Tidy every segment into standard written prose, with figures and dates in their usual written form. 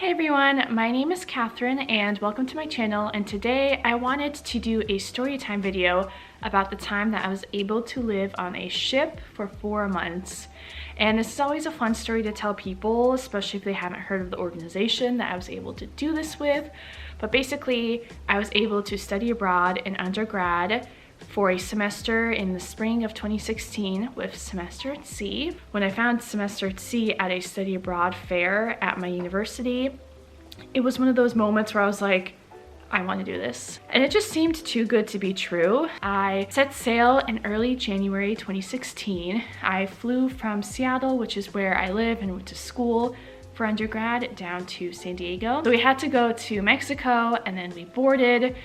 everyone, my name is Catherine and welcome to my channel, and today I wanted to do a story time video about the time that I was able to live on a ship for 4 months. And this is always a fun story to tell people, especially if they haven't heard of the organization that I was able to do this with. But basically, I was able to study abroad in undergrad for a semester in the spring of 2016 with Semester at Sea. When I found Semester at Sea at a study abroad fair at my university, it was one of those moments where I was like, I want to do this. And it just seemed too good to be true. I set sail in early January 2016. I flew from Seattle, which is where I live and went to school for undergrad, down to San Diego. So we had to go to Mexico and then we boarded.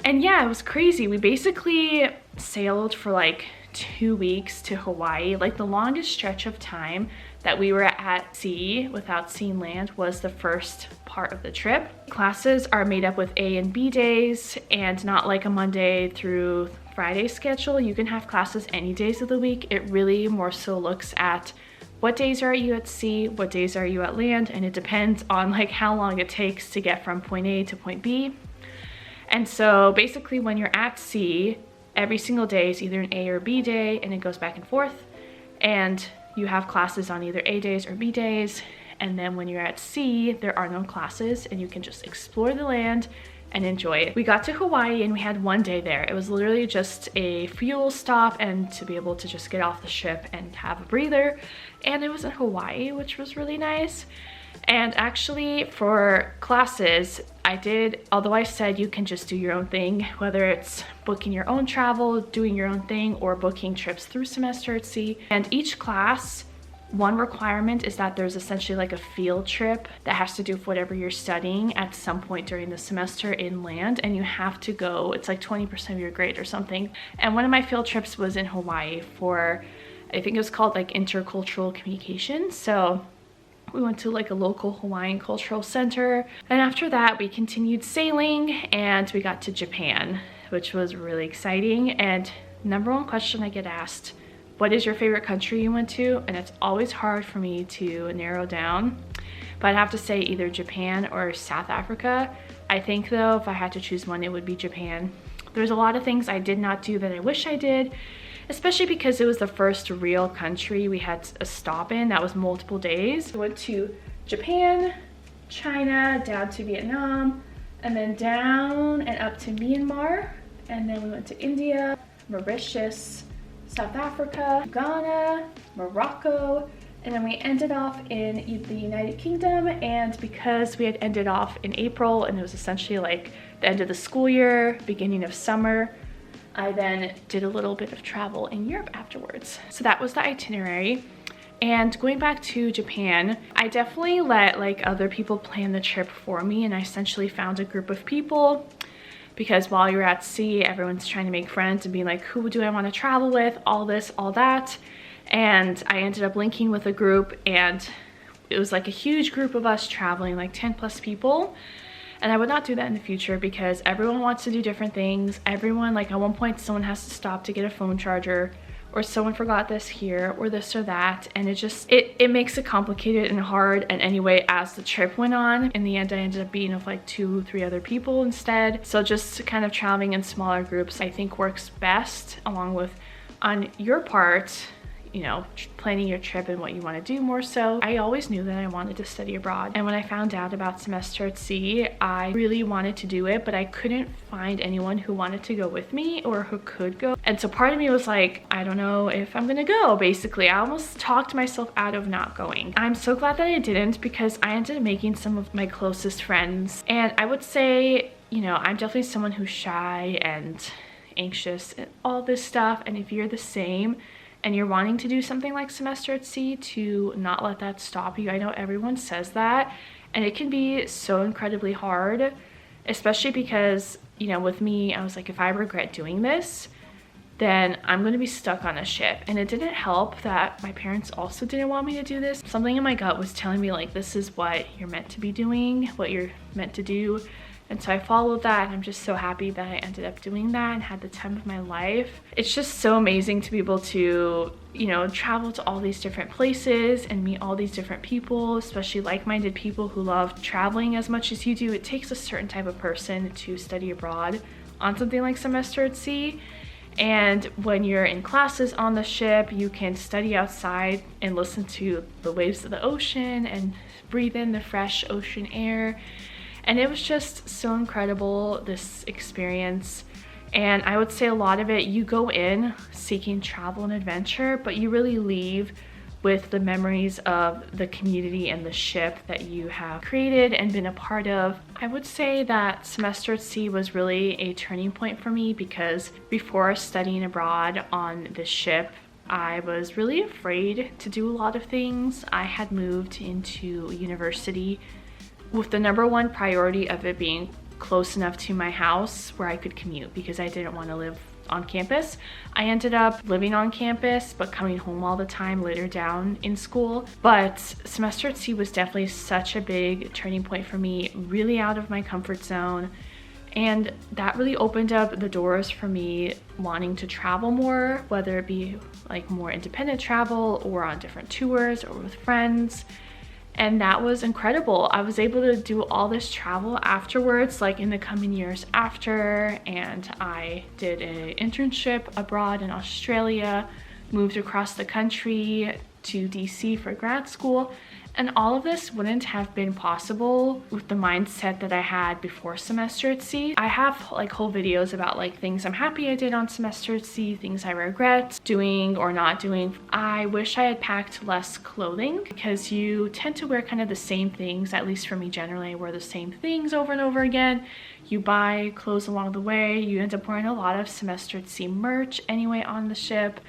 And yeah, it was crazy. We basically sailed for like 2 weeks to Hawaii. Like the longest stretch of time that we were at sea without seeing land was the first part of the trip. Classes are made up with A and B days and not like a Monday through Friday schedule. You can have classes any days of the week. It really more so looks at what days are you at sea, what days are you at land, and it depends on like how long it takes to get from point A to point B. And so basically when you're at sea, every single day is either an A or B day, and it goes back and forth. And you have classes on either A days or B days. And then when you're at sea, there are no classes and you can just explore the land and enjoy it. We got to Hawaii and we had 1 day there. It was literally just a fuel stop and to be able to just get off the ship and have a breather. And it was in Hawaii, which was really nice. And actually for classes, I did, although I said you can just do your own thing, whether it's booking your own travel, doing your own thing, or booking trips through Semester at Sea. And each class, one requirement is that there's essentially like a field trip that has to do with whatever you're studying at some point during the semester inland, and you have to go, it's like 20% of your grade or something. And one of my field trips was in Hawaii for, I think it was called like intercultural communication. So we went to like a local Hawaiian cultural center. And after that, we continued sailing and we got to Japan, which was really exciting. And number one question I get asked, what is your favorite country you went to? And it's always hard for me to narrow down, but I'd have to say either Japan or South Africa. I think though, if I had to choose one, it would be Japan. There's a lot of things I did not do that I wish I did, especially because it was the first real country we had a stop in that was multiple days. We went to Japan, China, down to Vietnam, and then down and up to Myanmar. And then we went to India, Mauritius, South Africa, Ghana, Morocco, and then we ended off in the United Kingdom. And because we had ended off in April and it was essentially like the end of the school year, beginning of summer, I then did a little bit of travel in Europe afterwards. So that was the itinerary. And going back to Japan, I definitely let like other people plan the trip for me, and I essentially found a group of people, because while you're at sea, everyone's trying to make friends and being like, who do I want to travel with, all this, all that. And I ended up linking with a group, and it was like a huge group of us traveling, like 10 plus people. And I would not do that in the future because everyone wants to do different things. Everyone, like at one point, someone has to stop to get a phone charger, or someone forgot this here, or this or that. And it just, it makes it complicated and hard. And anyway, as the trip went on, in the end, I ended up being with like 2-3 other people instead. So just kind of traveling in smaller groups, I think works best, along with on your part, you know, planning your trip and what you want to do more so. I always knew that I wanted to study abroad. And when I found out about Semester at Sea, I really wanted to do it, but I couldn't find anyone who wanted to go with me or who could go. And so part of me was like, I don't know if I'm gonna go, basically. I almost talked myself out of not going. I'm so glad that I didn't, because I ended up making some of my closest friends. And I would say, you know, I'm definitely someone who's shy and anxious and all this stuff. And if you're the same, and you're wanting to do something like Semester at Sea, to not let that stop you. I know everyone says that, and it can be so incredibly hard, especially because, you know, with me, I was like, if I regret doing this, then I'm gonna be stuck on a ship. And it didn't help that my parents also didn't want me to do this. Something in my gut was telling me like, this is what you're meant to be doing, what you're meant to do. And so I followed that, and I'm just so happy that I ended up doing that and had the time of my life. It's just so amazing to be able to, you know, travel to all these different places and meet all these different people, especially like-minded people who love traveling as much as you do. It takes a certain type of person to study abroad on something like semester at sea. And when you're in classes on the ship, you can study outside and listen to the waves of the ocean and breathe in the fresh ocean air. And it was just so incredible, this experience. And I would say a lot of it, you go in seeking travel and adventure, but you really leave with the memories of the community and the ship that you have created and been a part of. I would say that semester at sea was really a turning point for me, because before studying abroad on this ship, I was really afraid to do a lot of things. I had moved into university with the number one priority of it being close enough to my house where I could commute, because I didn't want to live on campus. I ended up living on campus but coming home all the time later down in school. But semester at sea was definitely such a big turning point for me, really out of my comfort zone. And that really opened up the doors for me wanting to travel more, whether it be like more independent travel or on different tours or with friends. And that was incredible. I was able to do all this travel afterwards, like in the coming years after. And I did an internship abroad in Australia, moved across the country to DC for grad school. And all of this wouldn't have been possible with the mindset that I had before semester at sea. I have like whole videos about like things I'm happy I did on semester at sea, things I regret doing or not doing. I wish I had packed less clothing, because you tend to wear kind of the same things. At least for me, generally I wear the same things over and over again. You buy clothes along the way. You end up wearing a lot of semester at sea merch anyway on the ship.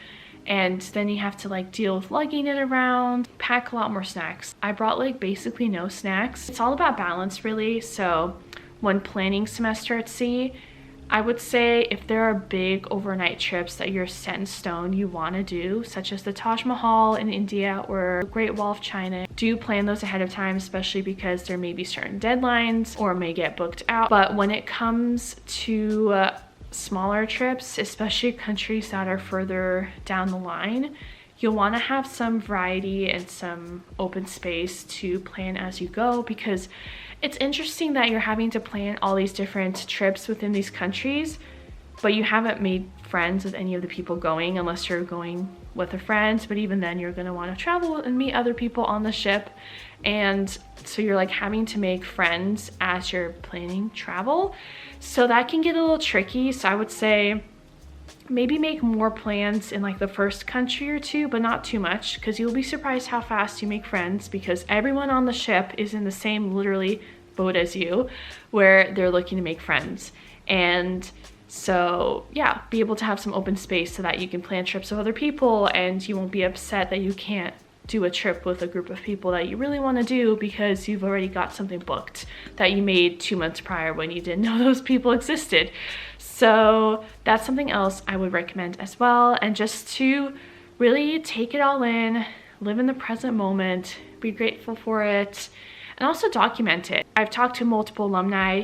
And then you have to like deal with lugging it around, pack a lot more snacks. I brought like basically no snacks. It's all about balance really. So when planning semester at sea, I would say if there are big overnight trips that you're set in stone you want to do, such as the Taj Mahal in India or Great Wall of China, do plan those ahead of time, especially because there may be certain deadlines or may get booked out. But when it comes to smaller trips, especially countries that are further down the line, you'll want to have some variety and some open space to plan as you go, because it's interesting that you're having to plan all these different trips within these countries, but you haven't made friends with any of the people going unless you're going with a friend. But even then, you're going to want to travel and meet other people on the ship. And so you're like having to make friends as you're planning travel. So that can get a little tricky. So I would say maybe make more plans in like the first country or two, but not too much, because you'll be surprised how fast you make friends, because everyone on the ship is in the same literally boat as you, where they're looking to make friends. And so yeah, be able to have some open space so that you can plan trips with other people, and you won't be upset that you can't do a trip with a group of people that you really want to do because you've already got something booked that you made 2 months prior when you didn't know those people existed. So that's something else I would recommend as well. And just to really take it all in, live in the present moment, be grateful for it, and also document it. I've talked to multiple alumni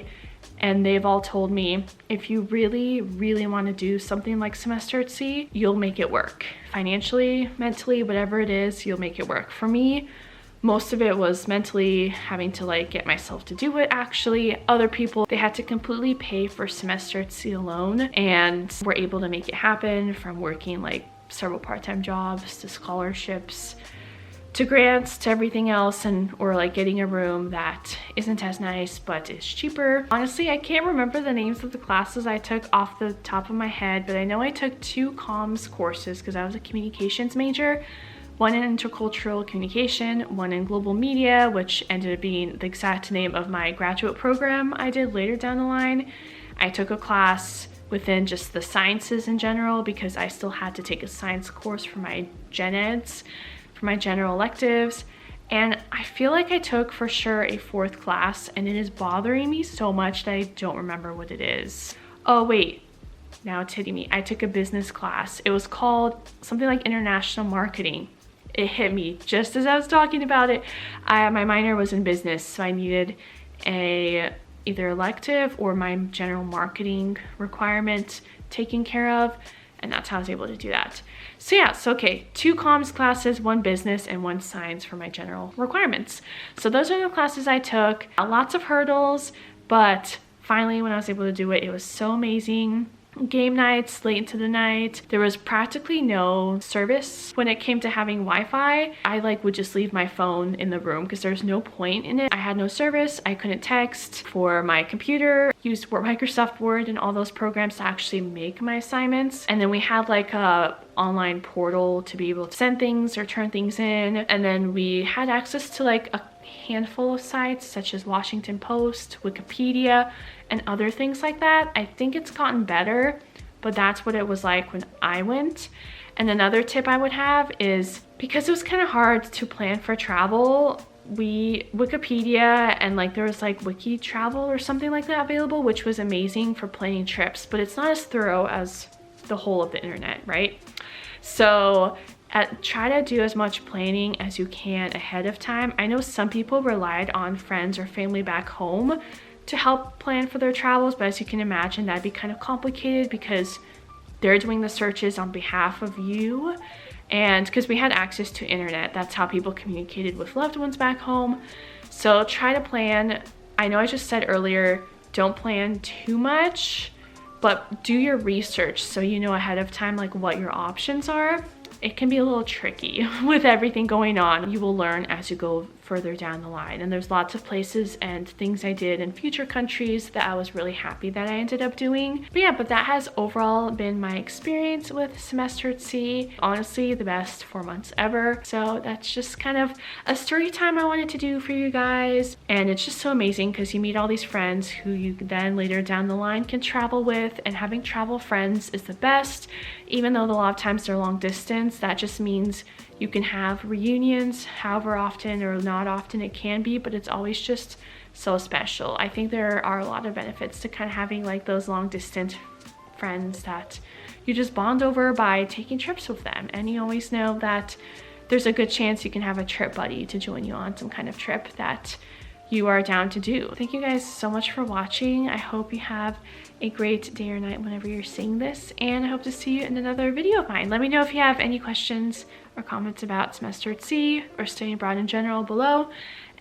and they've all told me, if you really, really want to do something like semester at sea, you'll make it work. Financially, mentally, whatever it is, you'll make it work. For me, most of it was mentally having to like get myself to do it. Actually, other people, they had to completely pay for semester at sea alone and were able to make it happen, from working like several part-time jobs to scholarships to grants to everything else, and or like getting a room that isn't as nice but is cheaper. Honestly, I can't remember the names of the classes I took off the top of my head, but I know I took 2 comms courses because I was a communications major. One in intercultural communication, one in global media, which ended up being the exact name of my graduate program I did later down the line. I took a class within just the sciences in general because I still had to take a science course for my gen eds, for my general electives. And I feel like I took for sure a 4th class, and it is bothering me so much that I don't remember what it is. Oh wait, now it's hitting me. I took a business class. It was called something like international marketing. It hit me just as I was talking about it. My minor was in business, so I needed a either elective or my general marketing requirement taken care of, and that's how I was able to do that. So yeah, so okay, 2 comms classes, 1 business, and 1 science for my general requirements. So those are the classes I took. Lots of hurdles, but finally when I was able to do it, it was so amazing. Game nights late into the night. There was practically no service when it came to having Wi-Fi. I would just leave my phone in the room because there's no point in it. I had no service. I couldn't text for my computer. Used Microsoft Word and all those programs to actually make my assignments. And then we had like a online portal to be able to send things or turn things in. And then we had access to like a handful of sites such as Washington Post, Wikipedia, and other things like that. I think it's gotten better, but that's what it was like when I went. And another tip I would have is, because it was kind of hard to plan for travel, Wikipedia and like there was like Wiki Travel or something like that available, which was amazing for planning trips, but it's not as thorough as the whole of the internet, right? So try to do as much planning as you can ahead of time. I know some people relied on friends or family back home to help plan for their travels, but as you can imagine, that'd be kind of complicated because they're doing the searches on behalf of you. And because we had access to internet, that's how people communicated with loved ones back home. So try to plan. I know I just said earlier, don't plan too much, but do your research so you know ahead of time like what your options are. It can be a little tricky with everything going on. You will learn as you go further down the line. And there's lots of places and things I did in future countries that I was really happy that I ended up doing. But yeah, but that has overall been my experience with semester at sea. Honestly, the best 4 months ever. So that's just kind of a story time I wanted to do for you guys. And it's just so amazing because you meet all these friends who you then later down the line can travel with, and having travel friends is the best. Even though a lot of times they're long distance, that just means you can have reunions however often or not often it can be, but it's always just so special. I think there are a lot of benefits to kind of having like those long distance friends that you just bond over by taking trips with them. And you always know that there's a good chance you can have a trip buddy to join you on some kind of trip that you are down to do. Thank you guys so much for watching. I hope you have a great day or night whenever you're seeing this, and I hope to see you in another video of mine. Let me know if you have any questions or comments about semester at sea or studying abroad in general below.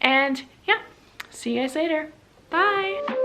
And yeah, see you guys later. Bye.